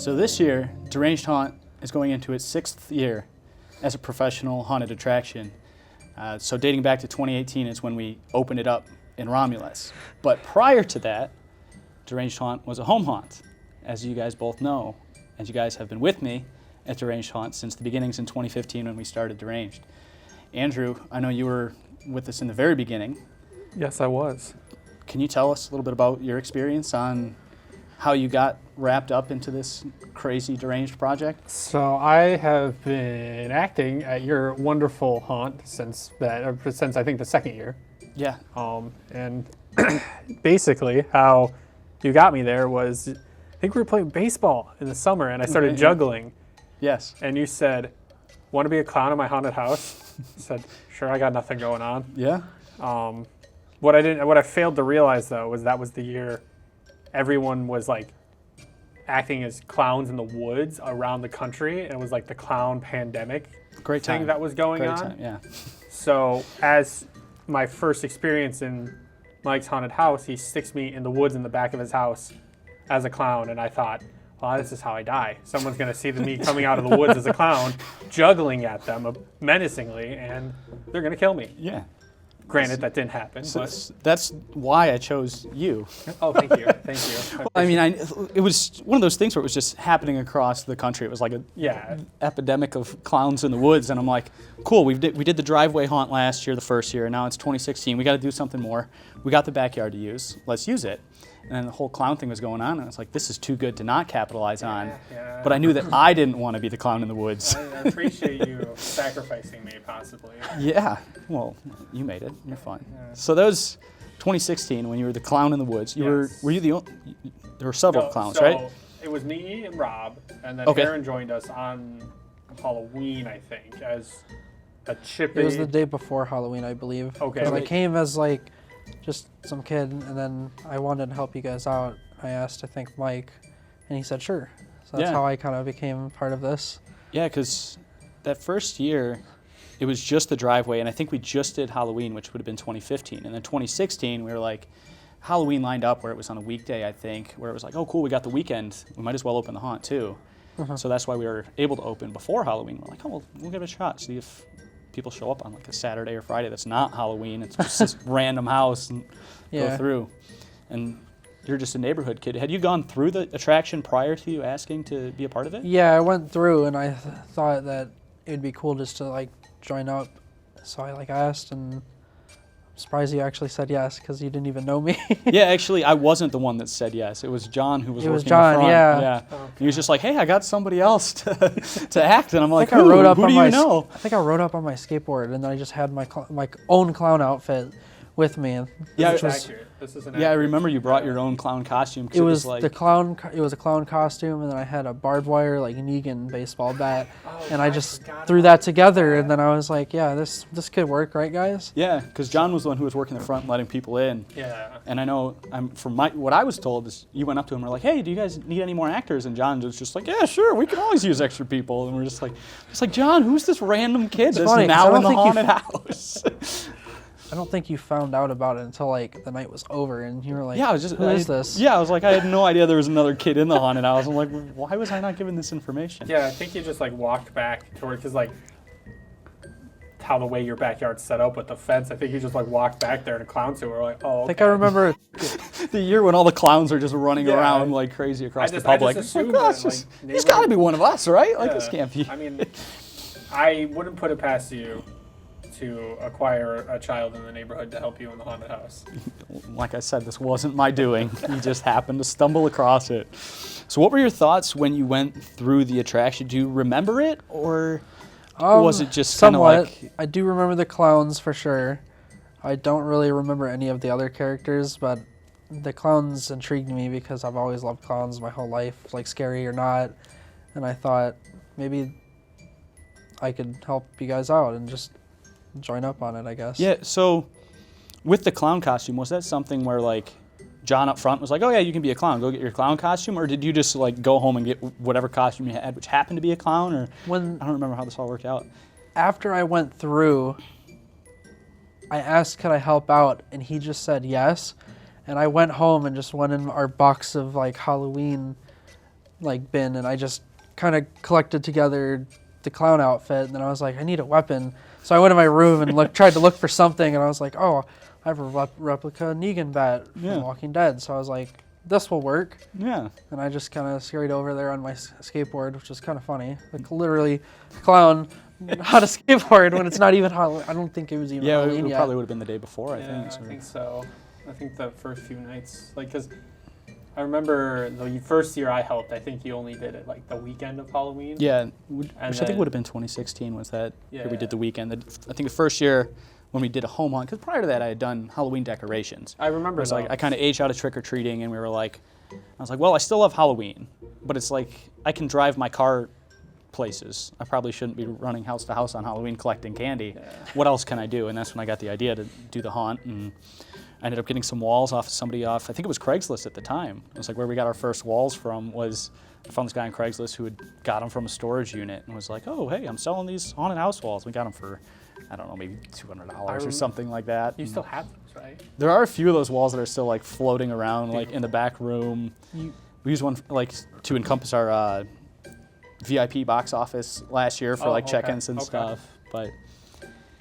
So this year, Deranged Haunt is going into its 6th year as a professional haunted attraction. So dating back to 2018 is when we opened it up in Romulus. But prior to that, Deranged Haunt was a home haunt, as you guys both know, as you guys have been with me at Deranged Haunt since the beginnings in 2015 when we started Deranged. Andrew, I know you were with us in the very beginning. Yes, I was. Can you tell us a little bit about your experience on how you got wrapped up into this crazy Deranged project? So I have been acting at your wonderful haunt since I think the 2nd year. Yeah. And basically how you got me there was, I think we were playing baseball in the summer and I started juggling. Yes. And you said, want to be a clown in my haunted house? I said, sure, I got nothing going on. Yeah. What I failed to realize though was that was the year everyone was like acting as clowns in the woods around the country, and it was like the clown pandemic thing that was going on. Great time, yeah. So as my first experience in Mike's haunted house, he sticks me in the woods in the back of his house as a clown, and I thought, well, this is how I die. Someone's going to see me coming out of the woods as a clown, juggling at them menacingly, and they're going to kill me. Yeah. Granted, that didn't happen. So that's why I chose you. Oh, thank you. Thank you. I mean, it was one of those things where it was just happening across the country. It was like an epidemic of clowns in the woods, and I'm like, cool, we did the driveway haunt last year, the first year, and now it's 2016. We got to do something more. We got the backyard to use. Let's use it. And then the whole clown thing was going on, and I was like, this is too good to not capitalize on. Yeah. But I knew that I didn't want to be the clown in the woods. I appreciate you sacrificing me, possibly. Yeah, well, you made it. You're fine. Yeah. So that was 2016 when you were the clown in the woods. Were you the only? There were several clowns, right? It was me and Rob, and then Aaron joined us on Halloween, I think, as a chippy. It was the day before Halloween, I believe. Okay. Because I came as like just some kid, and then I wanted to help you guys out. I asked, I think, Mike, and he said sure. So that's how I kind of became part of this. Yeah, because that first year, it was just the driveway, and I think we just did Halloween, which would have been 2015. And then 2016, we were like, Halloween lined up where it was on a weekday, I think, where it was like, oh, cool, we got the weekend. We might as well open the haunt, too. So that's why we were able to open before Halloween. We're like, oh, we'll give it a shot, see if people show up on like a Saturday or Friday that's not Halloween. It's just this random house and go through. And you're just a neighborhood kid. Had you gone through the attraction prior to you asking to be a part of it? Yeah, I went through, and I thought that it'd be cool just to like join up. So I like asked, and I'm surprised you actually said yes, because you didn't even know me. Yeah, actually, I wasn't the one that said yes. It was John who was working in the front. Yeah. Okay. He was just like, hey, I got somebody else to act. And I'm like, who do you know? I think I rode up on my skateboard, and then I just had my own clown outfit with me. This is accurate. This is I remember you brought your own clown costume. It was like it was a clown costume, and then I had a barbed wire like Negan baseball bat, and I just threw that together, and then I was like, yeah, this could work, right, guys? Yeah, because John was the one who was working the front and letting people in. Yeah. And I know from what I was told is you went up to him and were like, hey, do you guys need any more actors? And John was just like, yeah, sure, we can always use extra people. And we're just like, John, who's this random kid that's now in the haunted house? I don't think you found out about it until like the night was over, and you were like, who is this? Yeah, I was like, I had no idea there was another kid in the haunted house. I'm like, why was I not given this information? Yeah, I think you just like walked back toward, because like how the way your backyard's set up with the fence, I think you just like walked back there in a clown suit. We're like, oh, okay. I think I remember the year when all the clowns are just running around like crazy across the public. He's got to be one of us, right? Like, this can't be. I mean, I wouldn't put it past you to acquire a child in the neighborhood to help you in the haunted house. Like I said, this wasn't my doing. You just happened to stumble across it. So what were your thoughts when you went through the attraction? Do you remember it, or was it just kind of like... I do remember the clowns for sure. I don't really remember any of the other characters, but the clowns intrigued me because I've always loved clowns my whole life, like scary or not. And I thought maybe I could help you guys out and just join up on it, I guess. Yeah, so with the clown costume, was that something where like John up front was like, oh yeah, you can be a clown, go get your clown costume, or did you just like go home and get whatever costume you had, which happened to be a clown, or I don't remember how this all worked out. After I went through, I asked could I help out, and he just said yes, and I went home and just went in our box of like Halloween like bin, and I just kind of collected together the clown outfit, and then I was like, I need a weapon. So I went in my room and tried to look for something, and I was like, oh, I have a replica Negan bat from Walking Dead. So I was like, this will work. Yeah. And I just kind of scurried over there on my skateboard, which was kind of funny. Like literally, clown on a skateboard when it's not even Halloween. I don't think it was even Halloween it yet. probably would have been the day before, I Yeah, think. I So. think so. I think the first few nights, like, because I remember the first year I helped, I think you only did it like the weekend of Halloween. Yeah, which I think then- would have been 2016 was that year we Yeah. did the weekend. I think the first year when we did a home hunt, because prior to that I had done Halloween decorations. I remember It was like those. I kind of aged out of trick-or-treating, and we were like, I was like, well, I still love Halloween, but it's like I can drive my car places. I probably shouldn't be running house to house on Halloween collecting candy. Yeah. What else can I do? And that's when I got the idea to do the haunt, and I ended up getting some walls off somebody off, I think it was Craigslist at the time. It was like where we got our first walls from was, I found this guy on Craigslist who had got them from a storage unit and was like, oh, hey, I'm selling these haunted house walls. We got them for, I don't know, maybe $200 or something like that. You And still have those, right? there are a few of those walls that are still like floating around like in the back room. We used one like to encompass our VIP box office last year for like okay, check-ins and okay. stuff. But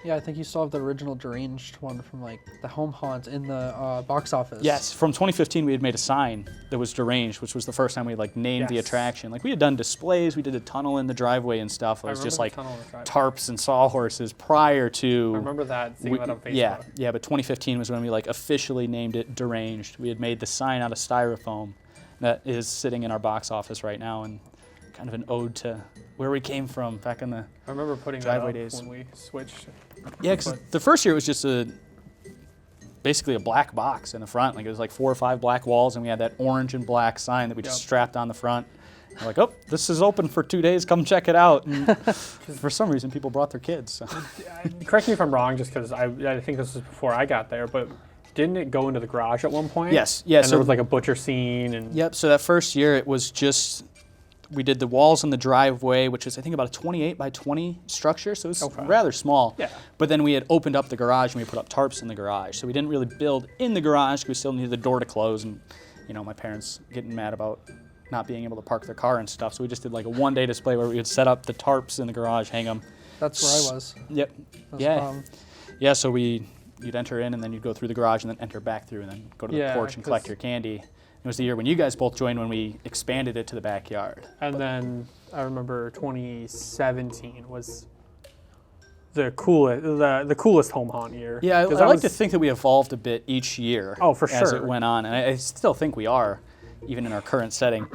Yeah, I think you still have the original Deranged one from like the home haunt in the box office. yes, from 2015 we had made a sign that was Deranged, which was the first time we like named the Yes. attraction. Like we had done displays, we did a tunnel in the driveway and stuff. It was remember just the like tunnel in the driveway. tarps and sawhorses prior to. I remember that, seeing that on Facebook. Yeah, but 2015 was when we like officially named it Deranged. We had made the sign out of styrofoam that is sitting in our box office right now, and kind of an ode to where we came from back in the. I remember putting that Driveway up days. when we switched. Yeah, because But- the first year it was just basically a black box in the front. Like it was like 4 or 5 black walls, and we had that orange and black sign that we just Yep. strapped on the front. We're like, oh, this is open for 2 days. Come check it out. And for some reason, people brought their kids. So. Correct me if I'm wrong, just because I think this was before I got there, but didn't it go into the garage at one point? Yes, yeah, And so- there was like a butcher scene and. Yep. So that first year, it was just we did the walls in the driveway, which is I think about a 28 by 20 structure, so it's Okay. rather small. Yeah. But then we had opened up the garage and we put up tarps in the garage, so we didn't really build in the garage because we still needed the door to close, and my parents getting mad about not being able to park their car and stuff. So we just did like a one-day display where we would set up the tarps in the garage, hang them. That's where I was. Yep. That's, Yeah. Yeah. So you'd enter in and then you'd go through the garage and then enter back through and then go to the Yeah, porch and collect 'cause- your candy. It was the year when you guys both joined when we expanded it to the backyard. And then I remember 2017 was the coolest home haunt year. Yeah, I 'Cause like that to was- think that we evolved a bit each year. Oh, for as sure. it went on, and I still think we are, even in our current setting.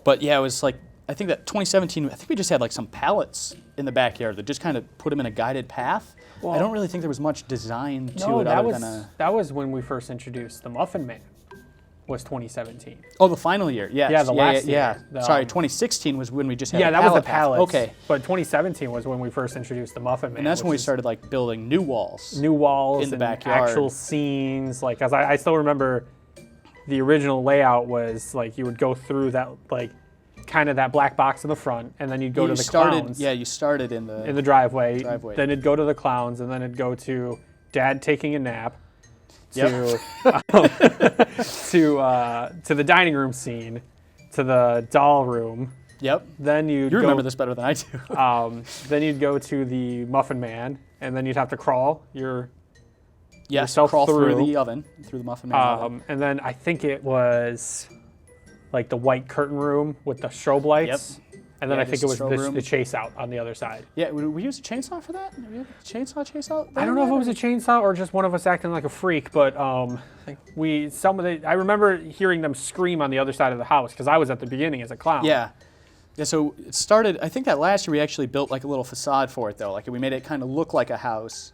But yeah, it was like I think that 2017. I think we just had like some pallets in the backyard that just kind of put them in a guided path. I Well- don't really think there was much design to No, it that other was than a. that was when we first introduced the Muffin Man. Was 2017. Oh, the final year. Yes. Yeah, the last yeah. year. The, Sorry, 2016 was when we just had. Yeah, a that was the pallet path. pallets. Okay, But 2017 was when we first introduced the Muffin Man. and that's when we which is started like building new walls. new walls in the and backyard. actual scenes. Like, as I still remember, the original layout was like you would go through that like kind of that black box in the front, and then you'd go to the clowns Yeah, you started in the. in the driveway. Driveway. Then it'd go to the clowns, and then it'd go to Dad taking a nap. Yep. To the dining room scene, to the doll room. Yep. Then you'd You go, remember this better than I do. Then you'd go to the Muffin Man, and then you'd have to crawl Yes, yourself crawl through through. the oven, through the muffin man oven. and then I think it was like the white curtain room with the strobe lights. And then Yeah, I think just it was the strobe room. the chase out on the other side. Yeah, would we use a chainsaw for that? Did we have a chainsaw chase out? I don't know if it was a chainsaw or just one of us acting like a freak, but I remember hearing them scream on the other side of the house because I was at the beginning as a clown. Yeah. Yeah, so it started, I think that last year we actually built like a little facade for it though. Like we made it kind of look like a house.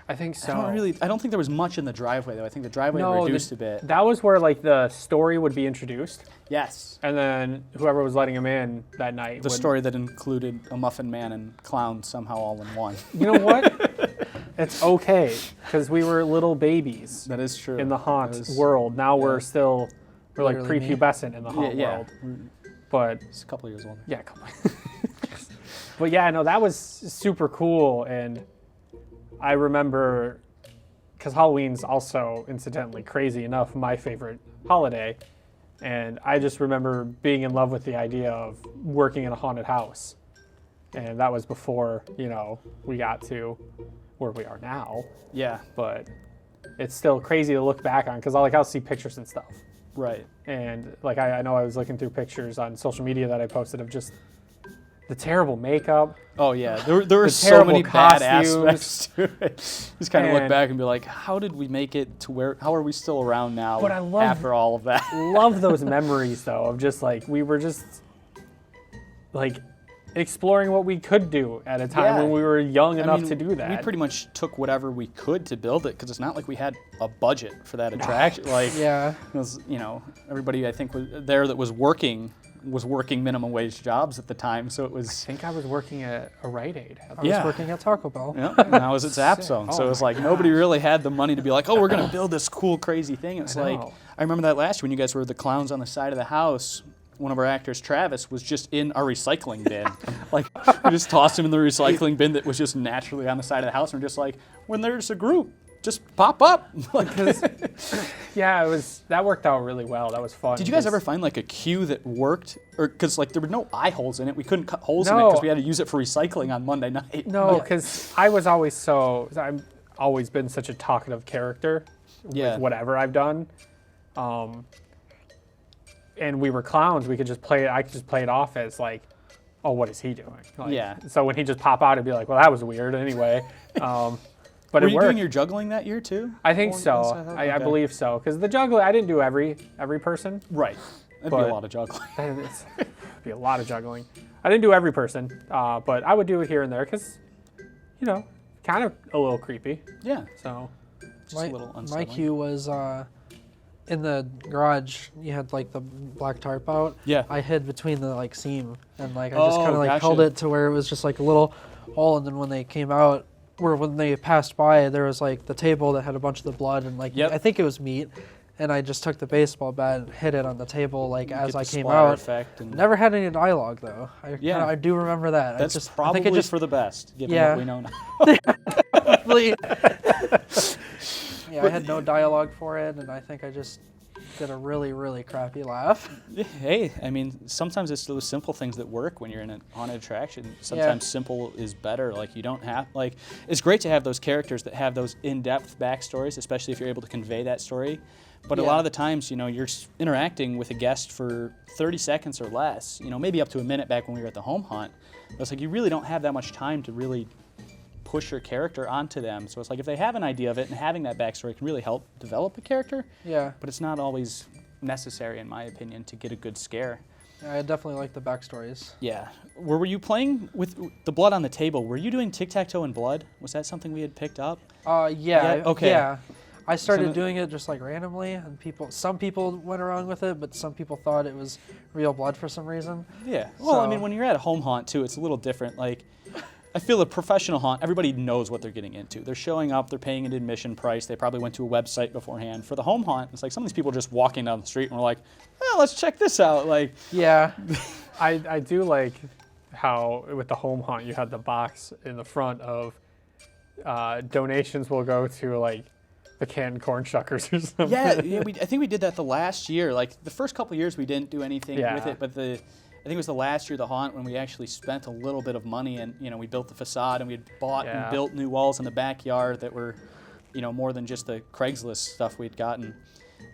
I think so. I don't think there was much in the driveway though. I think the driveway reduced a bit. That was where like the story would be introduced, Yes. and then whoever was letting him in that night. The would, story that included a muffin man and clown somehow all in one. You know what? It's okay because we were little babies That is true. in the haunt That is- world. Now we're like Literally me. prepubescent in the haunt Yeah. world. But It's a couple years older. yeah, come on. But yeah, no, that was super cool, and I remember because Halloween's also, incidentally, crazy enough, my favorite holiday. And I just remember being in love with the idea of working in a haunted house. And that was before, we got to where we are now. Yeah. But it's still crazy to look back on because I'll see pictures and stuff. Right. And like I know I was looking through pictures on social media that I posted of just the terrible makeup. Oh yeah, there were so terrible many bad costumes. aspects to it. Just kind of look And- back and be like, how did we make it to where? How are we still around now? But I love- after all of that. Love those memories though of just like we were just like exploring what we could do at a time Yeah. when we were young enough I mean, to do that. We pretty much took whatever we could to build it because it's not like we had a budget for that attraction. Like, Yeah. it was, everybody I think was there that was working minimum wage jobs at the time, so it I was. think I was working at a Rite Aid. I was Yeah. working at Taco Bell. Yeah, and I was at Zap Sick. Zone, Oh so it was my like nobody really had the money to be like, oh, we're gonna build this cool, crazy thing. It's I like know. I remember that last year when you guys were the clowns on the side of the house. One of our actors, Travis, was just in our recycling bin. Like, we just tossed him in the recycling bin that was just naturally on the side of the house, and we're just like, when there's a group, just pop up. Like, Yeah, that worked out really well. That was fun. did you guys ever find like a queue that worked, or because like there were no eye holes in it, we couldn't cut holes in it No. because we had to use it for recycling on Monday night. No, because I've always been such a talkative character Yeah. with whatever I've done. And we were clowns. I could just play it off as like, oh, what is he doing? Like, Yeah. So when he just pop out, it'd be like, well, that was weird anyway. But Were it you worked. doing your juggling that year too? I think Along so. the side of that? I Okay. believe so. Because the juggling, I didn't do every person. Right. That'd be But- a lot of juggling. It'd be a lot of juggling. I didn't do every person, but I would do it here and there because, kind of a little creepy. Yeah. So Just a little My unsettling. cue was in the garage. You had like the black tarp out. Yeah. I hid between the like seam and like I just Oh, kind of like gotcha. held it to where it was just like a little hole, and then when they came out, or when they passed by, there was like the table that had a bunch of the blood and like Yep. I think it was meat, and I just took the baseball bat and hit it on the table like as Get I the came splatter out. effect and Never had any dialogue though. Yeah. I do remember that. that's I think probably it just for the best, given Yeah. what we know now. probably. Yeah, I had no dialogue for it, and I think I just did a really, really crappy laugh. Hey, I mean, sometimes it's those simple things that work when you're in an haunted attraction. Sometimes simple is better. Like, you don't have, like, it's great to have those characters that have those in-depth backstories, especially if you're able to convey that story. But a Yeah. lot of the times, you're interacting with a guest for 30 seconds or less, maybe up to a minute back when we were at the home haunt. But it's like you really don't have that much time to really push your character onto them. So it's like if they have an idea of it and having that backstory can really help develop a character, Yeah, but it's not always necessary, in my opinion, to get a good scare. I definitely like the backstories. Yeah. Were you playing with the blood on the table? Were you doing tic-tac-toe and blood? Was that something we had picked up? Yeah, Yeah, okay. Yeah. I started So- doing it just like randomly, and some people went around with it, but some people thought it was real blood for some reason. Yeah. Well, I So- mean, when you're at a home haunt, too, it's a little different. Like, I feel a professional haunt, everybody knows what they're getting into. They're showing up, they're paying an admission price, they probably went to a website beforehand. For the home haunt, it's like some of these people are just walking down the street and we're like, let's check this out. Like, Yeah, I do like how with the home haunt you had the box in the front of donations will go to like the canned corn shuckers or something. yeah, I think we did that the last year. Like, the first couple years we didn't do anything with Yeah. it, but I think it was the last year of the haunt when we actually spent a little bit of money and, we built the facade and we had bought Yeah. and built new walls in the backyard that were, more than just the Craigslist stuff we'd gotten.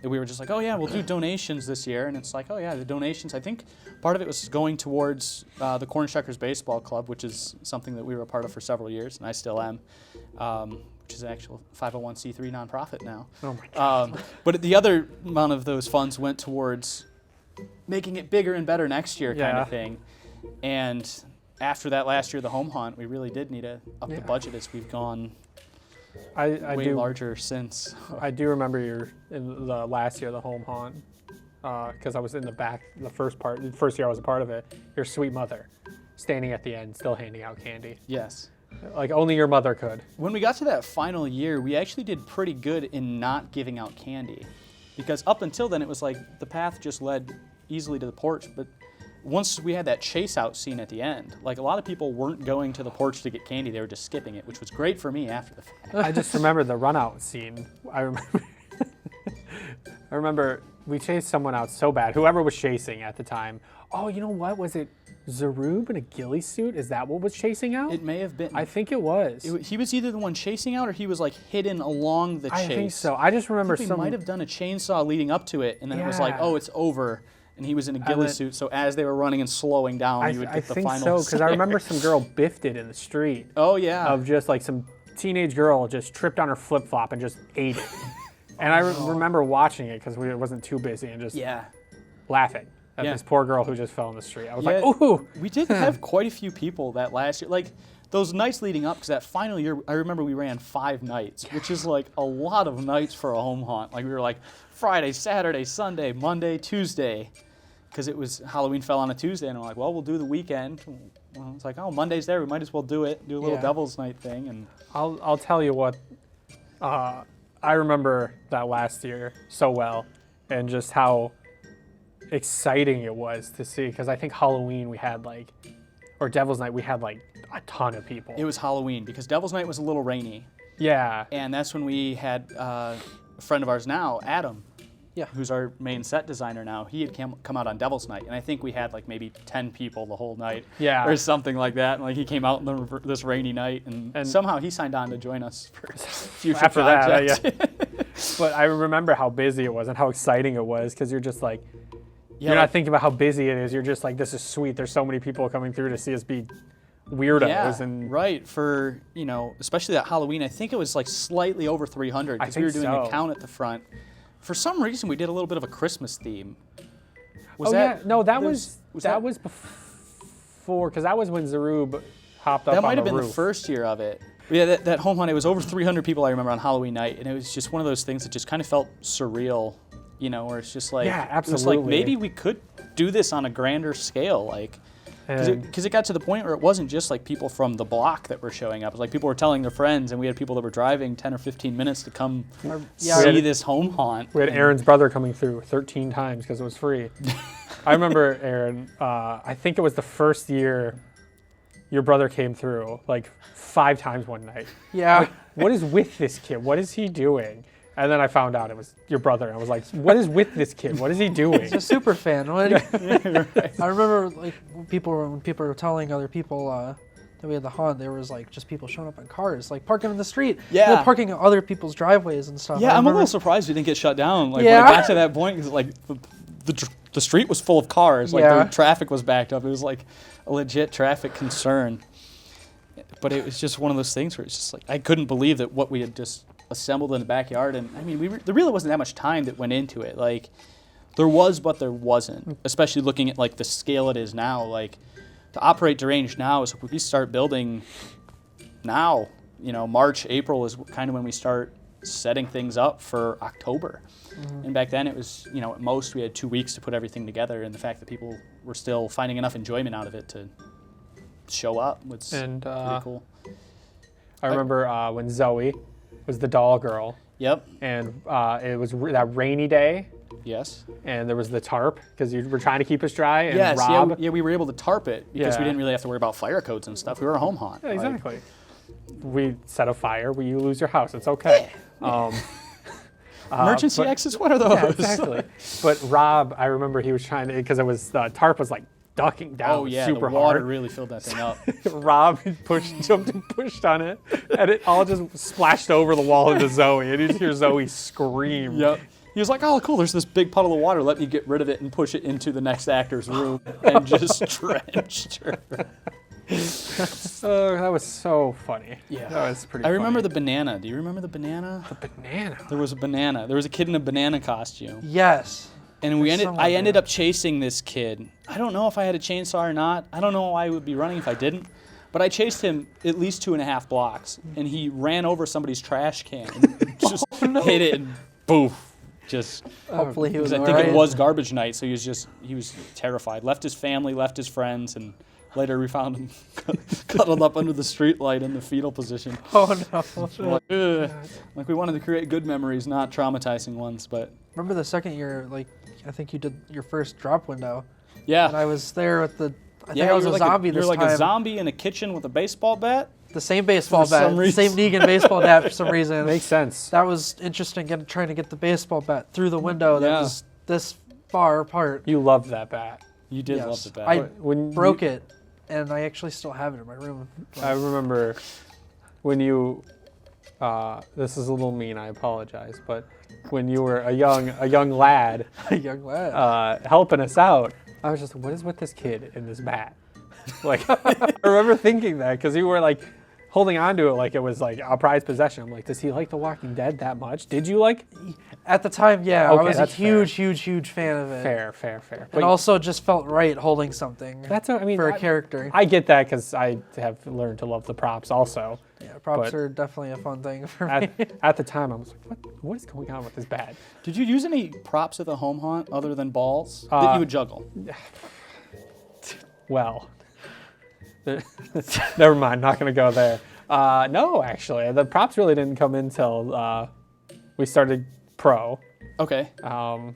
And we were just like, oh yeah, we'll do donations this year. And it's like, oh yeah, the donations. I think part of it was going towards the Corn Shuckers Baseball Club, which is something that we were a part of for several years, and I still am, which is an actual 501c3 nonprofit now. Oh my God. But the other amount of those funds went towards making it bigger and better next year kind Yeah. of thing. And after that last year, the home haunt, we really did need to up the Yeah. budget as we've gone I way do larger since. I do remember in the last year of the home haunt because I was in the back the first year I was a part of it. Your sweet mother standing at the end still handing out candy Yes. like only your mother could. When we got to that final year, we actually did pretty good in not giving out candy. Because up until then, it was like the path just led easily to the porch. But once we had that chase out scene at the end, like a lot of people weren't going to the porch to get candy, they were just skipping it, which was great for me after the fact. I just remember the run out scene. I remember we chased someone out so bad. Whoever was chasing at the time. Oh, you know what? Was it Zarub in a ghillie suit? Is that what was chasing out? It may have been. I think it was. He was either the one chasing out or he was like hidden along the chase. I think so. I just remember we might have done a chainsaw leading up to it, and then it was like, oh, it's over. And he was in a ghillie suit, so as they were running and slowing down, you would get the final. I think so, because I remember some girl biffed it in the street. Oh, yeah. Of just like some teenage girl just tripped on her flip-flop and just ate it. And I remember watching it because we wasn't too busy and just laughing at this poor girl who just fell in the street. I was like, ooh. We did have quite a few people that last year. Like, those nights leading up, because that final year, I remember we ran 5 nights, which is like a lot of nights for a home haunt. Like, we were like Friday, Saturday, Sunday, Monday, Tuesday, because it was Halloween fell on a Tuesday, and I'm like, well, we'll do the weekend. Well, it's like, oh, Monday's there, we might as well do it, do a little Devil's Night thing. And I'll tell you what, I remember that last year so well, and just how exciting it was to see, because I think Halloween we had like, or Devil's Night we had like a ton of people. It was Halloween, because Devil's Night was a little rainy. Yeah. And that's when we had a friend of ours now, Adam, who's our main set designer now. He had come out on Devil's Night, and I think we had like maybe 10 people the whole night, or something like that. And like he came out in this rainy night, and somehow he signed on to join us for future after projects. That. But I remember how busy it was and how exciting it was, because you're just like, you're not thinking about how busy it is. You're just like, this is sweet. There's so many people coming through to see us be weirdos. And right. For, especially that Halloween, I think it was like slightly over 300, because we were doing a count at the front. For some reason, we did a little bit of a Christmas theme. That was before, because that was when Zarub hopped up on the roof. That might have been the first year of it. Yeah, that home hunt, it was over 300 people, I remember, on Halloween night, and it was just one of those things that just kind of felt surreal, where it's just like, absolutely. It was like, maybe we could do this on a grander scale, like, because it got to the point where it wasn't just like people from the block that were showing up. It was like people were telling their friends, and we had people that were driving 10 or 15 minutes to come see this home haunt. We had Aaron's brother coming through 13 times because it was free. I remember, Aaron, I think it was the first year your brother came through like 5 times one night. Yeah. Like, what is with this kid? What is he doing? And then I found out it was your brother. I was like, what is with this kid? What is he doing? He's a super fan. I remember like when people were telling other people that we had the haunt, there was like just people showing up in cars, like parking in the street. Yeah. Parking in other people's driveways and stuff. Yeah, I'm a little surprised we didn't get shut down. Like when it got to that point, because like the street was full of cars. Like the traffic was backed up. It was like a legit traffic concern. But it was just one of those things where it's just like, I couldn't believe that what we had just assembled in the backyard. And I mean, there really wasn't that much time that went into it. Like there was, but there wasn't, especially looking at like the scale it is now. Like to operate Deranged now is if we start building now, March, April is kind of when we start setting things up for October. Mm-hmm. And back then it was, at most we had 2 weeks to put everything together, and the fact that people were still finding enough enjoyment out of it to show up was pretty cool. I remember when Zoe was the doll girl. Yep. And it was that rainy day. Yes. And there was the tarp, because you were trying to keep us dry. And yes, Rob, we were able to tarp it because we didn't really have to worry about fire codes and stuff. We were a home haunt. Yeah, exactly. We set a fire where you lose your house. It's okay. Emergency exits, what are those? Yeah, exactly. But Rob, I remember he was trying to, because it was, the tarp was like ducking down super the water hard. really filled that thing up. Rob jumped and pushed on it, and it all just splashed over the wall into Zoe, and you just hear Zoe scream. Yep. He was like, oh, cool, there's this big puddle of water. Let me get rid of it and push it into the next actor's room, and just drenched her. Oh, that was so funny. Yeah. That was pretty I remember funny. the banana. Do you remember the banana? The banana? There was a banana. There was a kid in a banana costume. Yes. And I ended up chasing this kid. I don't know if I had a chainsaw or not. I don't know why I would be running if I didn't. But I chased him at least 2.5 blocks, and he ran over somebody's trash can and just hit it and boof. Just hopefully he was I think it was garbage night, so he was terrified. Left his family, left his friends, and later we found him cuddled up under the street light in the fetal position. Oh no! Like we wanted to create good memories, not traumatizing ones. But remember the second year, like I think you did your first drop window. Yeah. And I was there with the. I think I was a zombie this time. You're like a zombie in a kitchen with a baseball bat. The same baseball bat, the same Negan baseball bat for some reason. Makes sense. That was interesting, trying to get the baseball bat through the window that was this far apart. You loved that bat. You did Yes. love the bat. I When broke it, and I actually still have it in my room. I remember when you. This is a little mean. I apologize, but when you were a young lad, A young lad. helping us out, I was just, what is with this kid and this bat? Like, I remember thinking that because you were like holding on to it like it was like a prized possession. I'm like, does he like The Walking Dead that much? Did you like? At the time, yeah, Okay, I was a that's fair. huge fan of it. Fair. And But also just felt right holding something that's, I mean, for a character. I get that because I have learned to love the props also. Yeah, props but- are definitely a fun thing for me. At the time, I was like, what is going on with this bat? Did you use any props at the home haunt other than balls that you would juggle? Well, never mind. Not going to go there. No, actually, the props really didn't come in until we started pro Okay.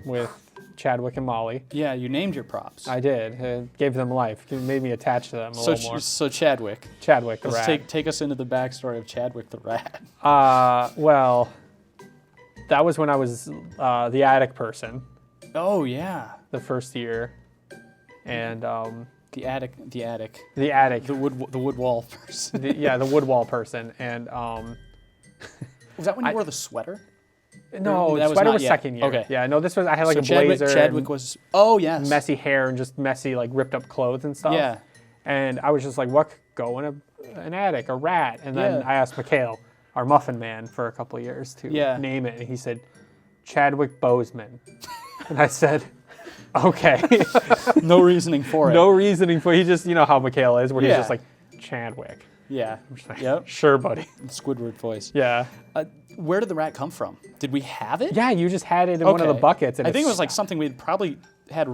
with Chadwick and Molly. Yeah, you named your props. I did. It gave them life. It made me attached to them a little more. So Chadwick. Chadwick the Let's rat. take us into the backstory of Chadwick the rat. Well, that was when I was the attic person Oh yeah, the first year, and the attic, the attic, the wood wall person. the wood wall person, and Was that when you wore the sweater? no, That was sweater not was yet. second year. Okay. Yeah, no, this was I had like So a Chadwick, blazer. Chadwick and was. Oh yes. messy hair and just messy like ripped up clothes and stuff. Yeah. And I was just like, what could go in an attic, a rat? And then Yeah. I asked Mikhail, our muffin man, for a couple of years to name it, and he said Chadwick Bozeman, and I said, okay. No reasoning for it. No reasoning for. He just, you know how Mikhail is, where he's Yeah. just like Chadwick. Yeah. Like, Yep. Sure, buddy. Squidward voice. Yeah. Where did the rat come from? Did we have it? Yeah, you just had it in one of the Okay. buckets. And I think it was like something we'd probably had,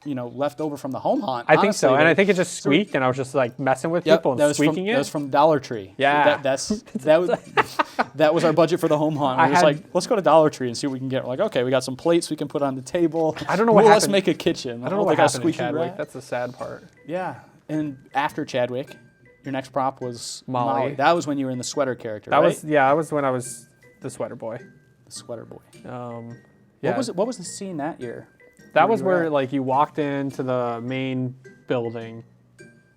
left over from the home haunt. I think so, honestly. and I think it just squeaked, and I was just like messing with Yep, people and that was squeaking it. That was from Dollar Tree. Yeah. That was our budget for the home haunt. I We was had- like, let's go to Dollar Tree and see what we can get. We're like, okay, we got some plates we can put on the table. I don't know what Let's happened. make a kitchen. I don't know what They got a happened in squeaky Chadwick. rat. That's the sad part. Yeah, and after Chadwick, your next prop was Molly. That was when you were in the sweater character, That right? that was when I was the sweater boy. The sweater boy. Yeah. What was the scene that year? That was you were where at? like you walked into the main building,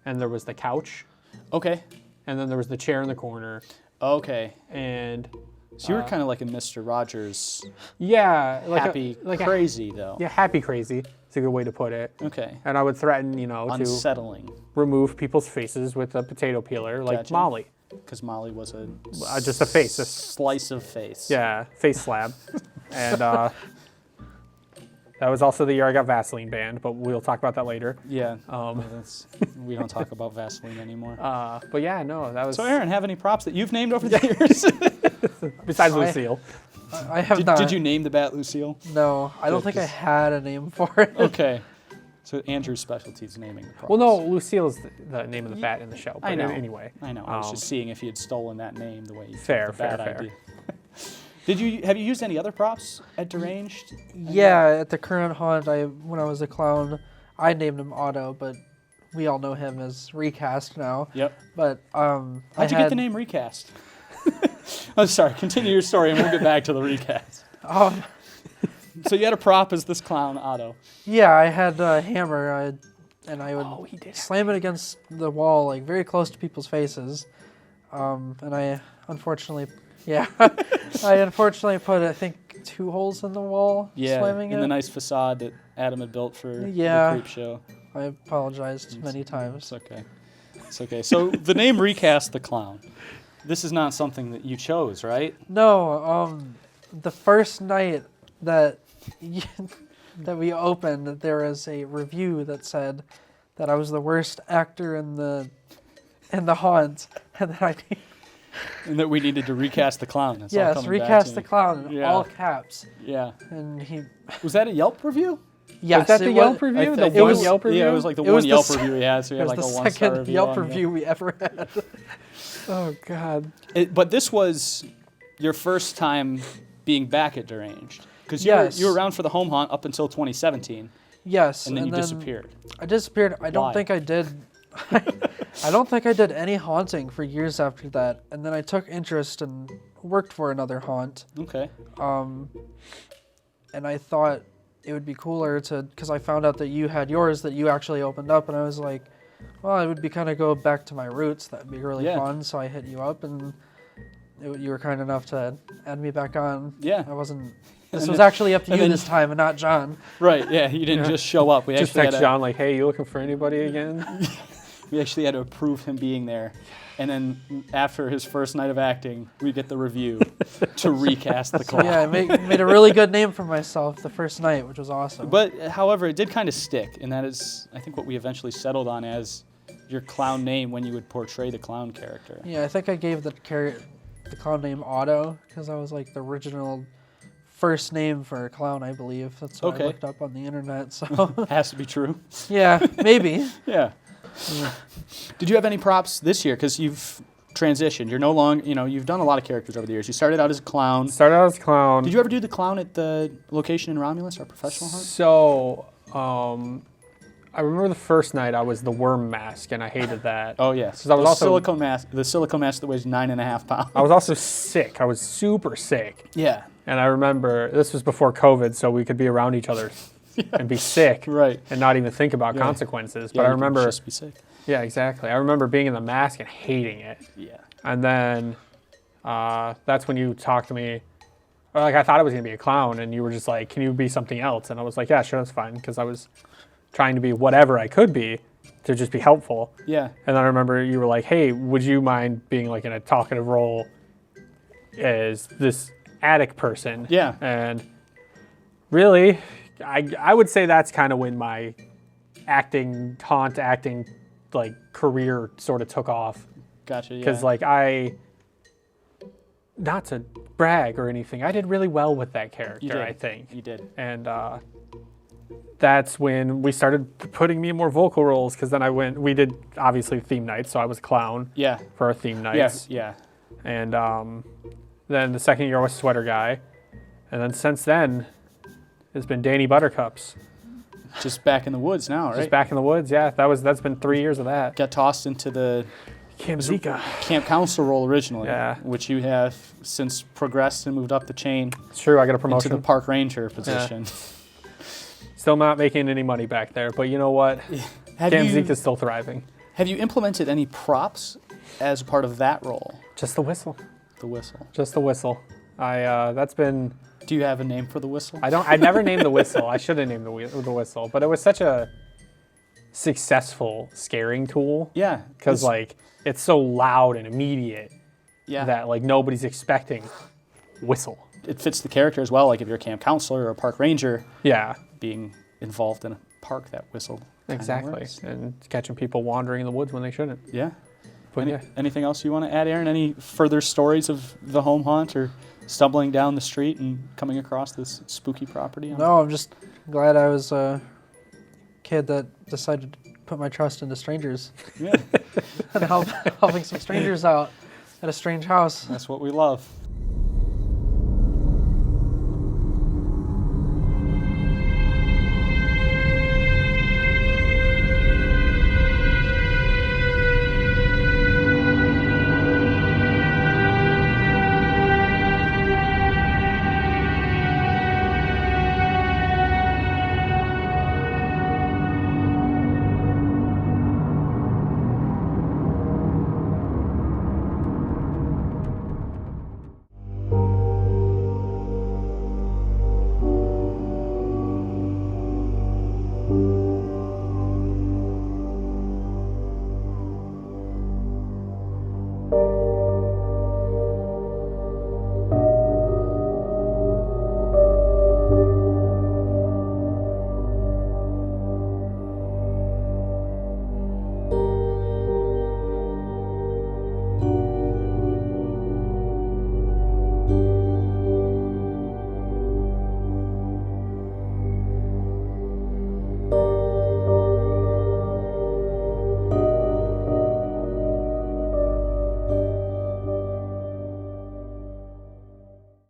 and there was the couch, Okay. and then there was the chair in the corner, Okay. and So you were kind of like a Mr. Rogers, yeah, like happy, like crazy though. yeah, happy crazy. It's a good way to put it. Okay. And I would threaten, to Unsettling, remove people's faces with a potato peeler, like Gotcha. Molly. because Molly was a Just a face. slice of face. Yeah, face slab. And that was also the year I got Vaseline banned, but we'll talk about that later. Yeah. We don't talk about Vaseline anymore. But yeah, no, that was So Aaron, have any props that you've named over the years? besides I- Lucille. I have not. Did you name the bat Lucille? No, I don't Good, think I 'cause- had a name for it. Okay. So Andrew's specialty is naming the props. Well, no, Lucille's the name of the bat in the show. But I know. Anyway. I know. I was just seeing if you had stolen that name the way you Fair, took the bat fair. idea. Have you used any other props at Deranged? Yeah, at the current haunt, when I was a clown, I named him Otto, but we all know him as Recast now. Yep. But How'd you get the name Recast? I'm sorry. Continue your story, and we'll get back to the recast. So you had a prop as this clown Otto. Yeah, I had a hammer, and I would he did. slam it against the wall, like very close to people's faces. And I unfortunately put, I think, 2 holes in the wall Yeah, slamming in it. the nice facade that Adam had built for Yeah. the creep show. I apologized many times. It's okay. It's okay. So the name Recast the Clown. This is not something that you chose, right? No, the first night that that we opened, there was a review that said that I was the worst actor in the haunt, and that And that we needed to recast the clown. That's all yes, coming back recast to the me. clown in Yeah. all caps. Yeah. And Was that a Yelp review? yes, was that the it Yelp was, review? I The think one Yelp review? Yeah, it was like the It one was the Yelp se- review we had. So we It had was like a the 1-star second review. Yelp on there. review we ever had. Oh God. But this was your first time being back at Deranged. Because Yes. you were around for the home haunt up until 2017, Yes, and then you disappeared. I disappeared. I don't Why? think I did. I don't think I did any haunting for years after that, and then I took interest and worked for another haunt. Okay. And I thought it would be cooler because I found out that you had yours that you actually opened up, and I was like, well, it would be kind of go back to my roots. That'd be really Yeah. fun. So I hit you up, and you were kind enough to add me back on. Yeah. I wasn't. This was actually up to and you then- this time, and not John. Right, yeah, you didn't just show up. We Just actually text had John like, hey, you looking for anybody again? we actually had to approve him being there. And then after his first night of acting, we get the review to recast the clown. Yeah, I made a really good name for myself the first night, which was awesome. But however, it did kind of stick, and that is, I think, what we eventually settled on as your clown name when you would portray the clown character. Yeah, I think I gave the clown name Otto because I was like the original first name for a clown, I believe. That's what Okay. I looked up on the internet. So Has to be true. yeah, maybe. Yeah. Did you have any props this year? Because you've transitioned. You're no longer, you've done a lot of characters over the years. You started out as a clown. Started out as a clown. Did you ever do the clown at the location in Romulus, our professional hunt? So, I remember the first night I was the worm mask, and I hated that. Oh, yes. 'Cause I was The also- silicone mask that weighs 9.5 pounds. I was also sick. I was super sick. Yeah. And I remember, this was before COVID, so we could be around each other and be sick Right. and not even think about Yeah. consequences. Yeah, But I you could remember, just be sick. yeah, exactly. I remember being in the mask and hating it. Yeah. And then that's when you talked to me. Or like I thought I was gonna be a clown, and you were just like, "Can you be something else?" And I was like, "Yeah, sure, that's fine," because I was trying to be whatever I could be to just be helpful. Yeah. And then I remember you were like, "Hey, would you mind being like in a talkative role as this attic person?" Yeah. And really, I would say that's kind of when my haunt acting like career sort of took off. Gotcha. Yeah. Because like not to brag or anything, I did really well with that character, You did. I think. You did. And that's when we started putting me in more vocal roles, because then we did obviously theme nights, so I was a clown Yeah. for our theme Yeah. nights. Yeah. And then the second year I was Sweater Guy. And then since then, it's been Danny Buttercups. Just back in the woods now, right? Just back in the woods, yeah. That's been 3 years of that. Got tossed into the Camp Zika. camp counselor role originally, Yeah. which you have since progressed and moved up the chain It's true, I got a into promotion. the park ranger position. Still not making any money back there, but you know what? Have Camp you, Zika's still thriving. have you implemented any props as a part of that role? Just the whistle. The whistle. Just the whistle. That's been. Do you have a name for the whistle? I never named the whistle. I should have named the whistle, but it was such a successful scaring tool Yeah. because it's- like it's so loud and immediate yeah, that like nobody's expecting whistle. it fits the character as well. Like if you're a camp counselor or a park ranger, Yeah, being involved in a park, that whistle kinda exactly. works. And catching people wandering in the woods when they shouldn't. Yeah. But yeah. Anything else you want to add, Aaron? Any further stories of the home haunt or stumbling down the street and coming across this spooky property? No, I'm just glad I was a kid that decided to put my trust into strangers Yeah, and helping some strangers out at a strange house. that's what we love.